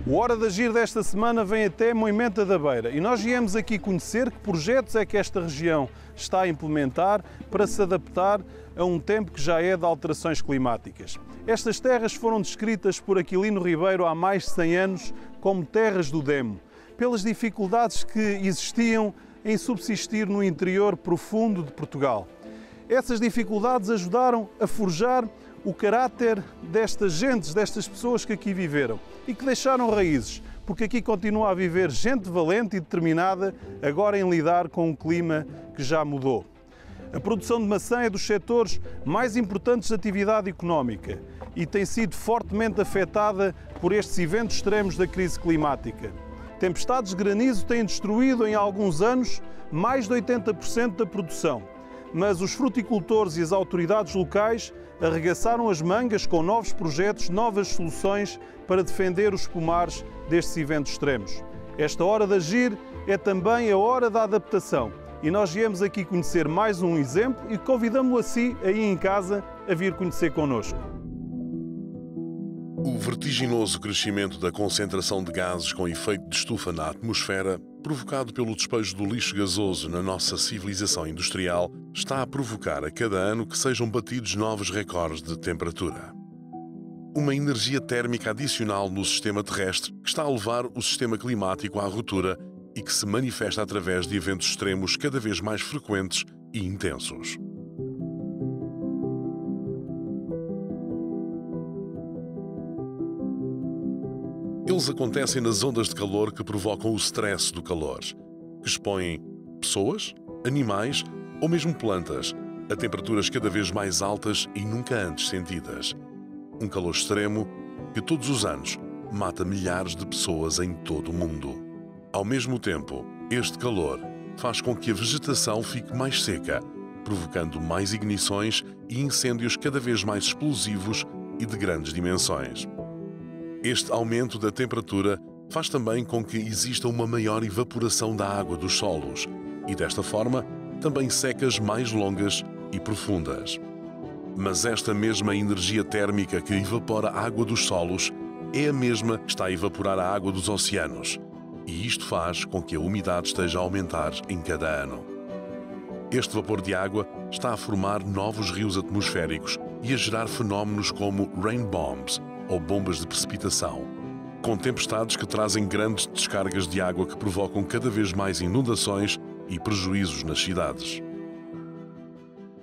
O Hora de Agir desta semana vem até Moimenta da Beira e nós viemos aqui conhecer que projetos é que esta região está a implementar para se adaptar a um tempo que já é de alterações climáticas. Estas terras foram descritas por Aquilino Ribeiro há mais de 100 anos como terras do demo, pelas dificuldades que existiam em subsistir no interior profundo de Portugal. Essas dificuldades ajudaram a forjar o caráter destas gentes, destas pessoas que aqui viveram e que deixaram raízes, porque aqui continua a viver gente valente e determinada, agora em lidar com um clima que já mudou. A produção de maçã é dos setores mais importantes da atividade económica e tem sido fortemente afetada por estes eventos extremos da crise climática. Tempestades de granizo têm destruído em alguns anos mais de 80% da produção, mas os fruticultores e as autoridades locais arregaçaram as mangas com novos projetos, novas soluções para defender os pomares destes eventos extremos. Esta Hora de Agir é também a hora da adaptação e nós viemos aqui conhecer mais um exemplo e convidamos-o a si, aí em casa, a vir conhecer connosco. O vertiginoso crescimento da concentração de gases com efeito de estufa na atmosfera, provocado pelo despejo do lixo gasoso na nossa civilização industrial, está a provocar a cada ano que sejam batidos novos recordes de temperatura. Uma energia térmica adicional no sistema terrestre que está a levar o sistema climático à ruptura e que se manifesta através de eventos extremos cada vez mais frequentes e intensos. Eles acontecem nas ondas de calor que provocam o stress do calor, que expõem pessoas, animais ou mesmo plantas a temperaturas cada vez mais altas e nunca antes sentidas. Um calor extremo que todos os anos mata milhares de pessoas em todo o mundo. Ao mesmo tempo, este calor faz com que a vegetação fique mais seca, provocando mais ignições e incêndios cada vez mais explosivos e de grandes dimensões. Este aumento da temperatura faz também com que exista uma maior evaporação da água dos solos e, desta forma, também secas mais longas e profundas. Mas esta mesma energia térmica que evapora a água dos solos é a mesma que está a evaporar a água dos oceanos, e isto faz com que a umidade esteja a aumentar em cada ano. Este vapor de água está a formar novos rios atmosféricos e a gerar fenómenos como rain bombs, ou bombas de precipitação, com tempestades que trazem grandes descargas de água que provocam cada vez mais inundações e prejuízos nas cidades.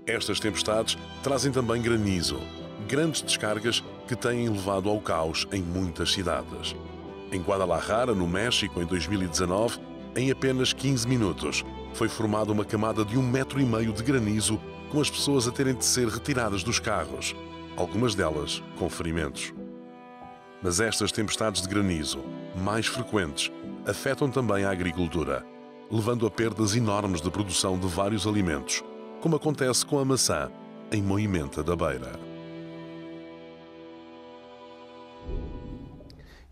Estas tempestades trazem também granizo, grandes descargas que têm levado ao caos em muitas cidades. Em Guadalajara, no México, em 2019, em apenas 15 minutos, foi formada uma camada de 1,5 metro de granizo, com as pessoas a terem de ser retiradas dos carros, algumas delas com ferimentos. Mas estas tempestades de granizo, mais frequentes, afetam também a agricultura, levando a perdas enormes de produção de vários alimentos, como acontece com a maçã em Moimenta da Beira.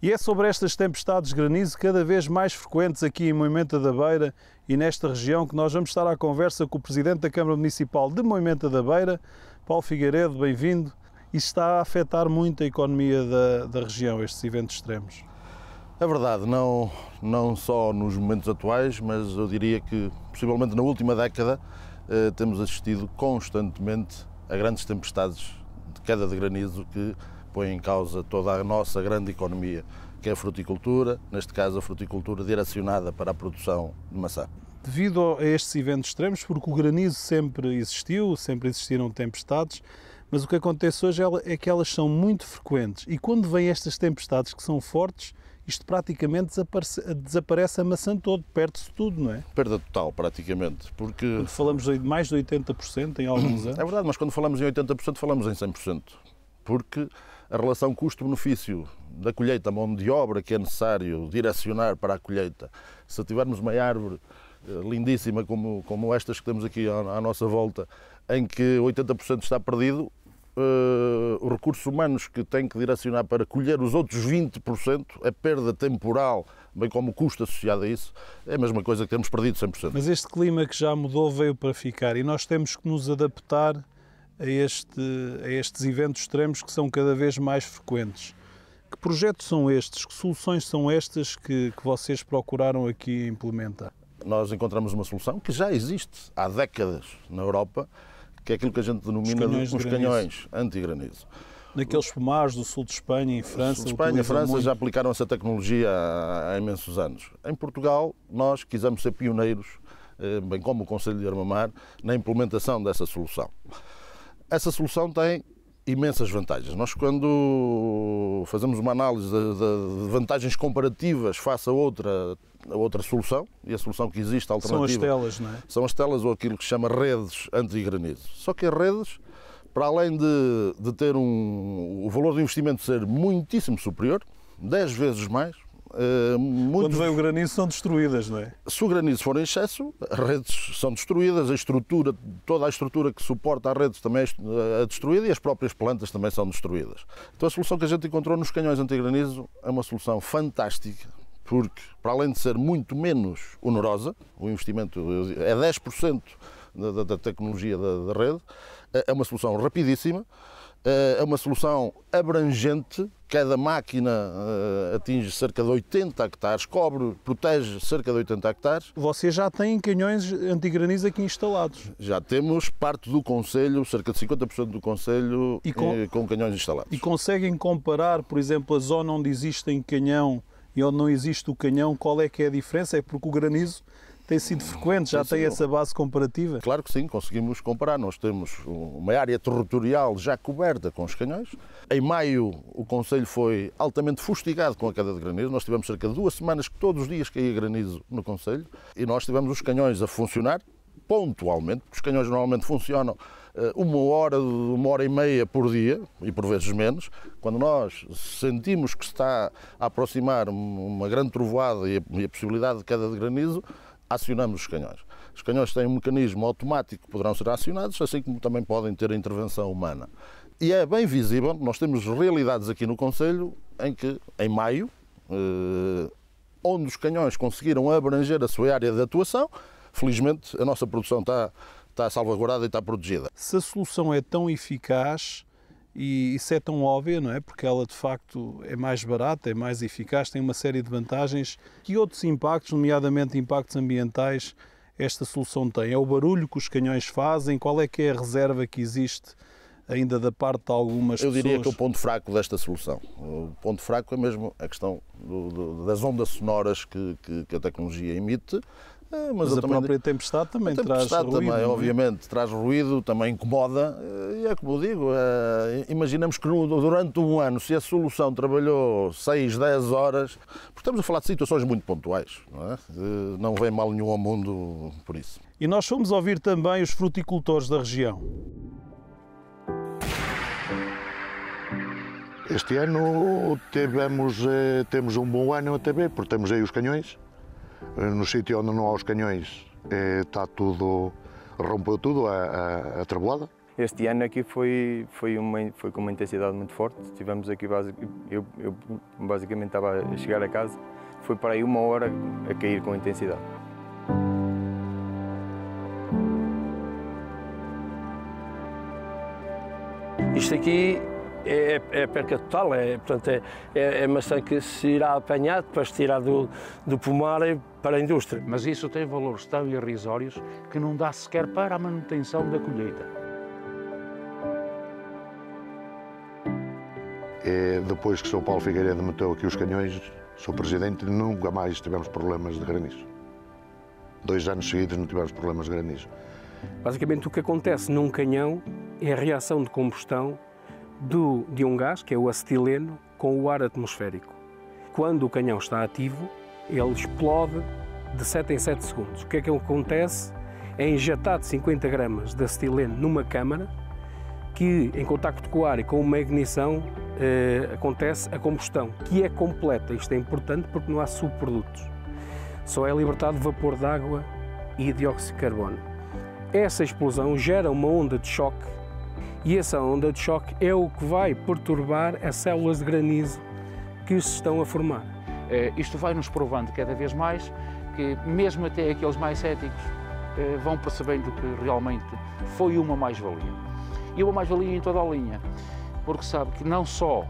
E é sobre estas tempestades de granizo cada vez mais frequentes aqui em Moimenta da Beira e nesta região que nós vamos estar à conversa com o Presidente da Câmara Municipal de Moimenta da Beira, Paulo Figueiredo, bem-vindo. Isso está a afetar muito a economia da região, estes eventos extremos. É verdade, não só nos momentos atuais, mas eu diria que, possivelmente na última década, temos assistido constantemente a grandes tempestades de queda de granizo que põem em causa toda a nossa grande economia, que é a fruticultura, neste caso a fruticultura direcionada para a produção de maçã. Devido a estes eventos extremos, porque o granizo sempre existiu, sempre existiram tempestades, mas o que acontece hoje é que elas são muito frequentes e quando vêm estas tempestades que são fortes, isto praticamente desaparece a maçã toda, perde-se tudo, não é? Perda total, praticamente, porque... Quando falamos de mais de 80% em alguns anos. É verdade, mas quando falamos em 80% falamos em 100%, porque a relação custo-benefício da colheita, a mão de obra que é necessário direcionar para a colheita, se tivermos uma árvore lindíssima como estas que temos aqui à nossa volta, em que 80% está perdido, os recursos humanos que têm que direcionar para colher os outros 20%, a perda temporal, bem como o custo associado a isso, é a mesma coisa que temos perdido 100%. Mas este clima que já mudou veio para ficar e nós temos que nos adaptar a estes eventos extremos que são cada vez mais frequentes. Que projetos são estes? Que soluções são estas que vocês procuraram aqui implementar? Nós encontramos uma solução que já existe há décadas na Europa, que é aquilo que a gente denomina os canhões anti-granizo. Naqueles pomares do sul de Espanha e França. Espanha e França já aplicaram essa tecnologia há imensos anos. Em Portugal, nós quisemos ser pioneiros, bem como o Conselho de Armamar, na implementação dessa solução. Essa solução tem imensas vantagens. Nós, quando fazemos uma análise de vantagens comparativas face a outra solução, e a solução que existe, a alternativa... São as telas, não é? São as telas ou aquilo que se chama redes anti-granizo. Só que as redes, para além de ter o valor do investimento ser muitíssimo superior, 10 vezes mais, quando vem o granizo são destruídas, não é? Se o granizo for em excesso, as redes são destruídas, toda a estrutura que suporta as redes também é destruída e as próprias plantas também são destruídas. Então a solução que a gente encontrou nos canhões anti-granizo é uma solução fantástica, porque para além de ser muito menos onerosa, o investimento é 10% da tecnologia da rede, é uma solução rapidíssima, é uma solução abrangente, cada máquina atinge cerca de 80 hectares, protege cerca de 80 hectares. Vocês já têm canhões anti-granizo aqui instalados? Já temos parte do Conselho, cerca de 50% do Conselho, com canhões instalados. E conseguem comparar, por exemplo, a zona onde existe um canhão e onde não existe o canhão, qual é que é a diferença? É porque o granizo tem sido frequente, já tem essa base comparativa? Claro que sim, conseguimos comparar. Nós temos uma área territorial já coberta com os canhões. Em maio, o Conselho foi altamente fustigado com a queda de granizo. Nós tivemos cerca de 2 semanas que todos os dias caía granizo no Conselho e nós tivemos os canhões a funcionar pontualmente. Os canhões normalmente funcionam 1 hora e meia por dia, e por vezes menos. Quando nós sentimos que está a aproximar uma grande trovoada e a possibilidade de queda de granizo, acionamos os canhões. Os canhões têm um mecanismo automático que poderão ser acionados, assim como também podem ter a intervenção humana. E é bem visível, nós temos realidades aqui no Conselho em que, em maio, onde os canhões conseguiram abranger a sua área de atuação, felizmente a nossa produção está salvaguardada e está protegida. Se a solução é tão eficaz e isso é tão óbvio, não é? Porque ela de facto é mais barata, é mais eficaz, tem uma série de vantagens. Que outros impactos, nomeadamente impactos ambientais, esta solução tem? É o barulho que os canhões fazem? Qual é que é a reserva que existe ainda da parte de algumas pessoas? Eu diria que é o ponto fraco desta solução. O ponto fraco é mesmo a questão das ondas sonoras que a tecnologia emite. Mas a própria tempestade também traz ruído. Também, não é? obviamente, traz ruído, também incomoda. E é como eu digo, imaginamos que durante um ano, se a solução trabalhou 6, 10 horas, porque estamos a falar de situações muito pontuais, não é? Não vem mal nenhum ao mundo por isso. E nós fomos ouvir também os fruticultores da região. Este ano temos um bom ano até bem, porque temos aí os canhões. No sítio onde não há os canhões está tudo, rompeu tudo a tabuada. Este ano aqui foi com uma intensidade muito forte. Tivemos aqui, eu basicamente estava a chegar a casa, foi para aí 1 hora a cair com intensidade. Isto aqui é perca total, portanto, é maçã que se irá apanhar para se tirar do pomar para a indústria. Mas isso tem valores tão irrisórios que não dá sequer para a manutenção da colheita. Depois que São Paulo Figueiredo meteu aqui os canhões, sou presidente, nunca mais tivemos problemas de granizo. 2 anos seguidos não tivemos problemas de granizo. Basicamente o que acontece num canhão é a reação de combustão de um gás, que é o acetileno, com o ar atmosférico. Quando o canhão está ativo, ele explode de 7 em 7 segundos. O que é que acontece? É injetado 50 gramas de acetileno numa câmara que, em contacto com o ar e com uma ignição, acontece a combustão, que é completa. Isto é importante porque não há subprodutos. Só é libertado vapor de água e dióxido de carbono. Essa explosão gera uma onda de choque e essa onda de choque é o que vai perturbar as células de granizo que se estão a formar. Isto vai nos provando cada vez mais que mesmo até aqueles mais céticos vão percebendo que realmente foi uma mais-valia. E uma mais-valia em toda a linha. porque sabe que não só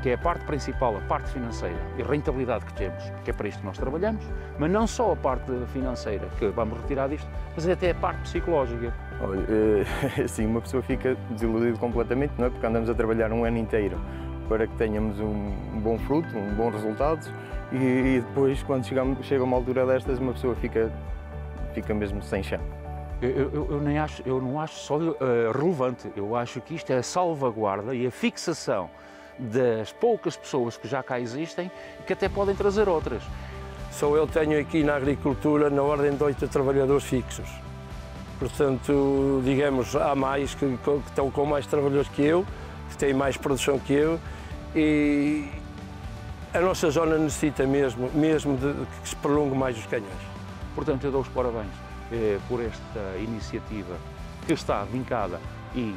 que é a parte principal, a parte financeira e a rentabilidade que temos, que é para isto que nós trabalhamos, mas não só a parte financeira que vamos retirar disto, mas até a parte psicológica. Olha, assim, uma pessoa fica desiludida completamente, não é? Porque andamos a trabalhar um ano inteiro para que tenhamos um bom fruto, um bom resultado, e depois, quando chega uma altura destas, uma pessoa fica mesmo sem chão. Eu não acho só relevante, eu acho que isto é a salvaguarda e a fixação das poucas pessoas que já cá existem e que até podem trazer outras. Só eu tenho aqui na agricultura na ordem de 8 trabalhadores fixos. Portanto, digamos, há mais que estão com mais trabalhadores que eu, que têm mais produção que eu, e a nossa zona necessita mesmo de que se prolongue mais os canhões. Portanto, eu dou os parabéns por esta iniciativa que está vincada e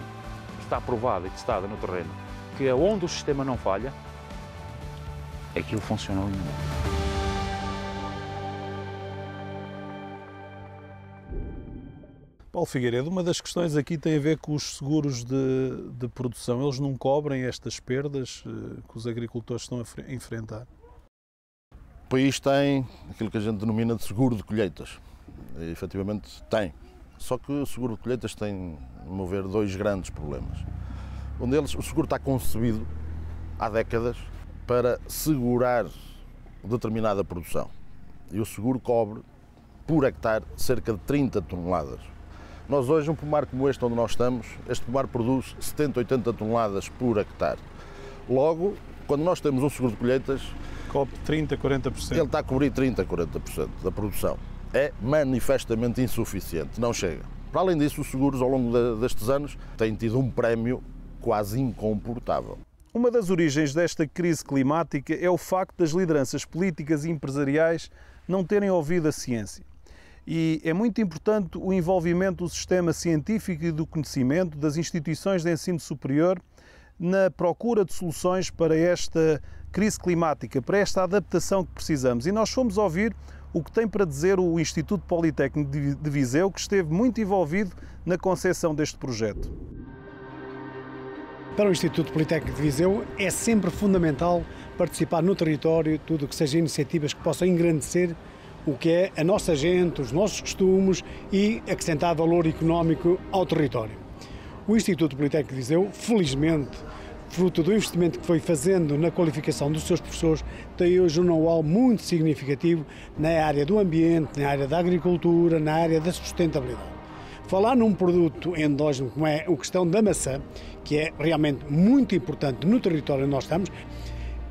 está aprovada e testada no terreno, que é onde o sistema não falha, aquilo funciona lindamente. Paulo Figueiredo, uma das questões aqui tem a ver com os seguros de produção. Eles não cobrem estas perdas que os agricultores estão a enfrentar? O país tem aquilo que a gente denomina de seguro de colheitas. E, efetivamente tem. Só que o seguro de colheitas tem, a meu ver, dois grandes problemas. Um deles, o seguro está concebido há décadas para segurar determinada produção. E o seguro cobre, por hectare, cerca de 30 toneladas. Nós hoje, um pomar como este onde nós estamos, este pomar produz 70, 80 toneladas por hectare. Logo, quando nós temos um seguro de colheitas, cobre 30, 40%. Ele está a cobrir 30, 40% da produção. É manifestamente insuficiente, não chega. Para além disso, os seguros ao longo destes anos têm tido um prémio quase incomportável. Uma das origens desta crise climática é o facto das lideranças políticas e empresariais não terem ouvido a ciência. E é muito importante o envolvimento do sistema científico e do conhecimento, das instituições de ensino superior, na procura de soluções para esta crise climática, para esta adaptação que precisamos. E nós fomos ouvir o que tem para dizer o Instituto Politécnico de Viseu, que esteve muito envolvido na concepção deste projeto. Para o Instituto Politécnico de Viseu é sempre fundamental participar no território, tudo o que seja iniciativas que possam engrandecer o que é a nossa gente, os nossos costumes e acrescentar valor económico ao território. O Instituto Politécnico de Viseu, felizmente, fruto do investimento que foi fazendo na qualificação dos seus professores, tem hoje um know-how muito significativo na área do ambiente, na área da agricultura, na área da sustentabilidade. Falar num produto endógeno como é a questão da maçã, que é realmente muito importante no território onde nós estamos,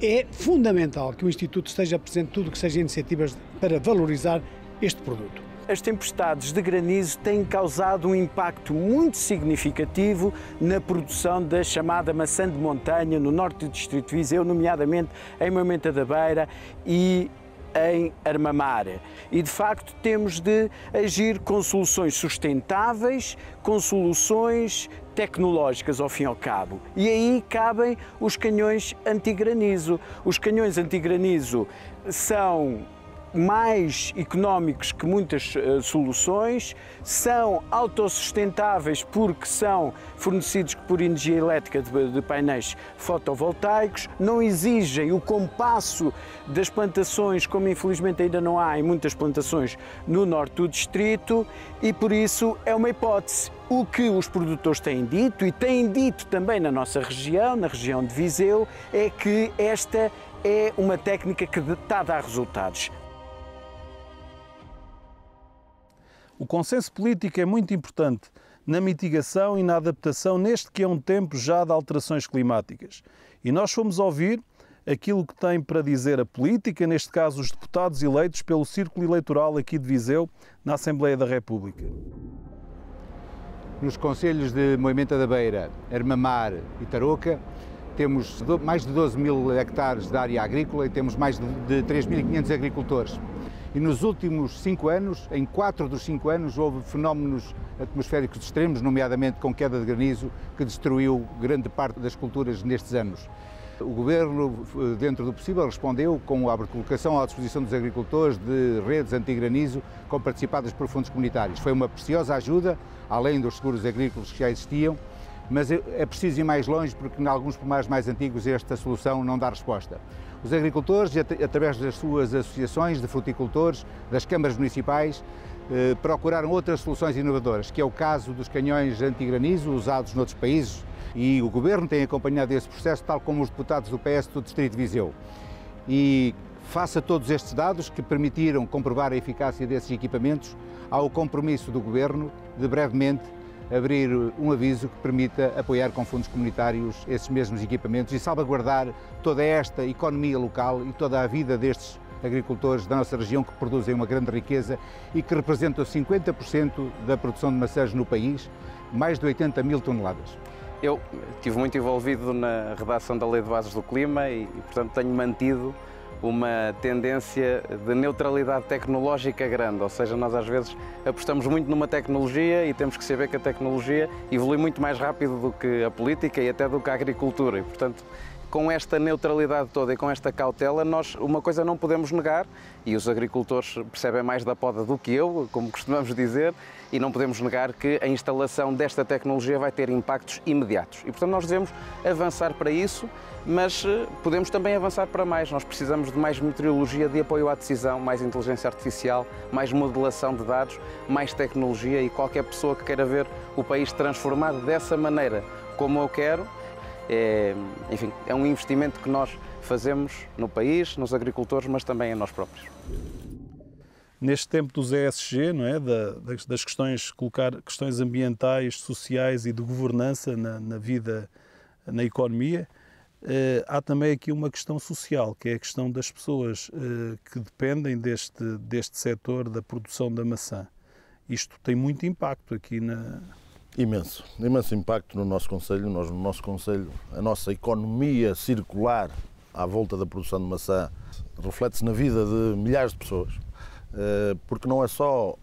é fundamental que o Instituto esteja presente em tudo o que seja iniciativas para valorizar este produto. As tempestades de granizo têm causado um impacto muito significativo na produção da chamada maçã de montanha no norte do distrito de Viseu, nomeadamente em Moimenta da Beira e em Armamar. E de facto temos de agir com soluções sustentáveis, com soluções tecnológicas ao fim e ao cabo. E aí cabem os canhões antigranizo. Os canhões antigranizo são mais económicos que muitas soluções, são autossustentáveis porque são fornecidos por energia elétrica de painéis fotovoltaicos, não exigem o compasso das plantações, como infelizmente ainda não há em muitas plantações no norte do distrito, e por isso é uma hipótese. O que os produtores têm dito, e têm dito também na nossa região, na região de Viseu, é que esta é uma técnica que está a dar resultados. O consenso político é muito importante na mitigação e na adaptação neste que é um tempo já de alterações climáticas. E nós fomos ouvir aquilo que tem para dizer a política, neste caso os deputados eleitos pelo Círculo Eleitoral aqui de Viseu, na Assembleia da República. Nos concelhos de Moimenta da Beira, Armamar e Tarouca, temos mais de 12 mil hectares de área agrícola e temos mais de 3.500 agricultores. E nos últimos 5 anos, em 4 dos 5 anos, houve fenómenos atmosféricos extremos, nomeadamente com queda de granizo, que destruiu grande parte das culturas nestes anos. O Governo, dentro do possível, respondeu com a colocação à disposição dos agricultores de redes anti-granizo participadas por fundos comunitários. Foi uma preciosa ajuda, além dos seguros agrícolas que já existiam, mas é preciso ir mais longe porque em alguns pomares mais antigos esta solução não dá resposta. Os agricultores, através das suas associações de fruticultores, das câmaras municipais, procuraram outras soluções inovadoras, que é o caso dos canhões anti-granizo usados noutros países, e o Governo tem acompanhado esse processo, tal como os deputados do PS do Distrito de Viseu. E face a todos estes dados que permitiram comprovar a eficácia desses equipamentos, há o compromisso do Governo de brevemente abrir um aviso que permita apoiar com fundos comunitários esses mesmos equipamentos e salvaguardar toda esta economia local e toda a vida destes agricultores da nossa região que produzem uma grande riqueza e que representam 50% da produção de maçãs no país, mais de 80 mil toneladas. Eu estive muito envolvido na redação da Lei de Bases do Clima e portanto, tenho mantido uma tendência de neutralidade tecnológica grande, ou seja, nós às vezes apostamos muito numa tecnologia e temos que saber que a tecnologia evolui muito mais rápido do que a política e até do que a agricultura e, portanto, com esta neutralidade toda e com esta cautela, nós uma coisa não podemos negar, e os agricultores percebem mais da poda do que eu, como costumamos dizer, e não podemos negar que a instalação desta tecnologia vai ter impactos imediatos. E, portanto, nós devemos avançar para isso, mas podemos também avançar para mais. Nós precisamos de mais meteorologia de apoio à decisão, mais inteligência artificial, mais modelação de dados, mais tecnologia, e qualquer pessoa que queira ver o país transformado dessa maneira como eu quero, enfim, é um investimento que nós fazemos no país, nos agricultores, mas também em nós próprios. Neste tempo dos ESG, não é? Das questões, colocar questões ambientais, sociais e de governança na vida, na economia, há também aqui uma questão social, que é a questão das pessoas que dependem deste setor da produção da maçã. Isto tem muito impacto aqui na... Imenso impacto no nosso concelho. No nosso concelho, a nossa economia circular à volta da produção de maçã reflete-se na vida de milhares de pessoas, porque não é só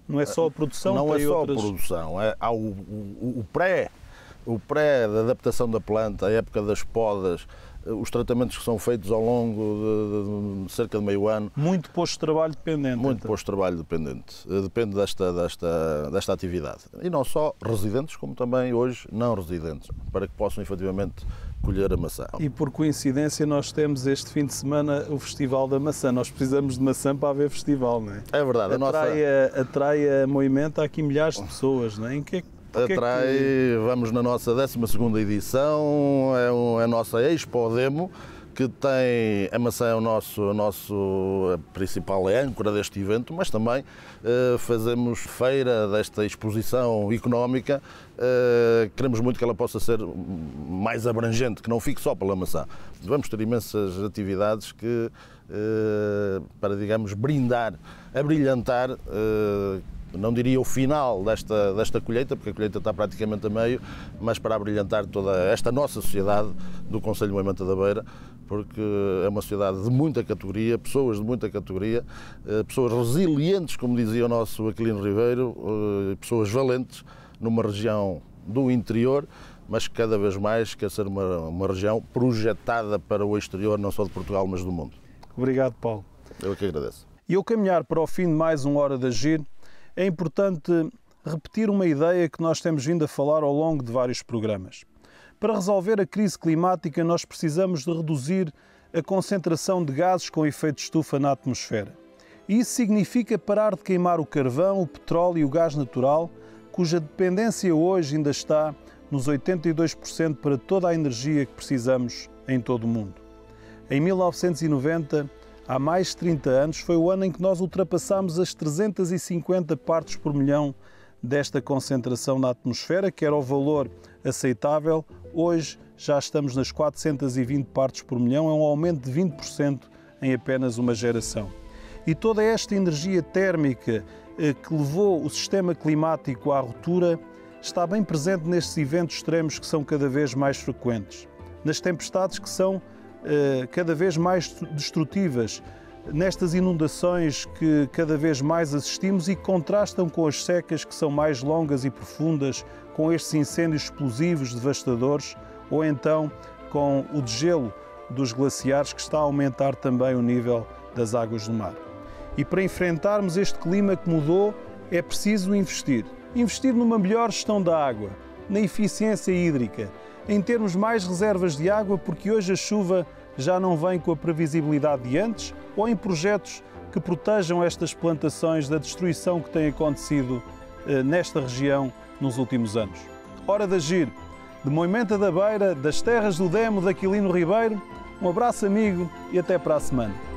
a produção, não é só outras... a produção, há o pré da adaptação da planta, a época das podas, os tratamentos que são feitos ao longo de cerca de meio ano. Muito posto de trabalho dependente. Muito posto de trabalho dependente. Depende desta atividade. E não só residentes, como também hoje não residentes, para que possam efetivamente colher a maçã. E por coincidência nós temos este fim de semana o Festival da Maçã. Nós precisamos de maçã para haver festival, não é? É verdade. Atrai, movimenta aqui milhares de pessoas, não é? Em que vamos na nossa 12ª edição, é a nossa Expo Demo, que tem a maçã é o nosso principal âncora deste evento, mas também fazemos feira desta exposição económica. Queremos muito que ela possa ser mais abrangente, que não fique só pela maçã. Vamos ter imensas atividades para, digamos, abrilhantar, não diria o final desta colheita, porque a colheita está praticamente a meio, mas para abrilhantar toda esta nossa sociedade do Concelho de Moimenta da Beira, porque é uma sociedade de muita categoria, pessoas de muita categoria, pessoas resilientes, como dizia o nosso Aquilino Ribeiro, pessoas valentes, numa região do interior, mas que cada vez mais quer ser uma região projetada para o exterior, não só de Portugal, mas do mundo. Obrigado, Paulo. Eu que agradeço. E ao caminhar para o fim de mais uma Hora de Agir, é importante repetir uma ideia que nós temos vindo a falar ao longo de vários programas. Para resolver a crise climática, nós precisamos de reduzir a concentração de gases com efeito de estufa na atmosfera. E isso significa parar de queimar o carvão, o petróleo e o gás natural, cuja dependência hoje ainda está nos 82% para toda a energia que precisamos em todo o mundo. Em 1990, há mais de 30 anos, foi o ano em que nós ultrapassámos as 350 partes por milhão desta concentração na atmosfera, que era o valor aceitável. Hoje já estamos nas 420 partes por milhão, é um aumento de 20% em apenas uma geração. E toda esta energia térmica que levou o sistema climático à ruptura está bem presente nestes eventos extremos que são cada vez mais frequentes, nas tempestades que são cada vez mais destrutivas, nestas inundações que cada vez mais assistimos e que contrastam com as secas que são mais longas e profundas, com estes incêndios explosivos devastadores, ou então com o degelo dos glaciares que está a aumentar também o nível das águas do mar. E para enfrentarmos este clima que mudou, é preciso investir. Investir numa melhor gestão da água, na eficiência hídrica, em termos mais reservas de água, porque hoje a chuva já não vem com a previsibilidade de antes, ou em projetos que protejam estas plantações da destruição que tem acontecido nesta região nos últimos anos. Hora de agir. De Moimenta da Beira, das terras do Demo, de Aquilino Ribeiro, um abraço amigo e até para a semana.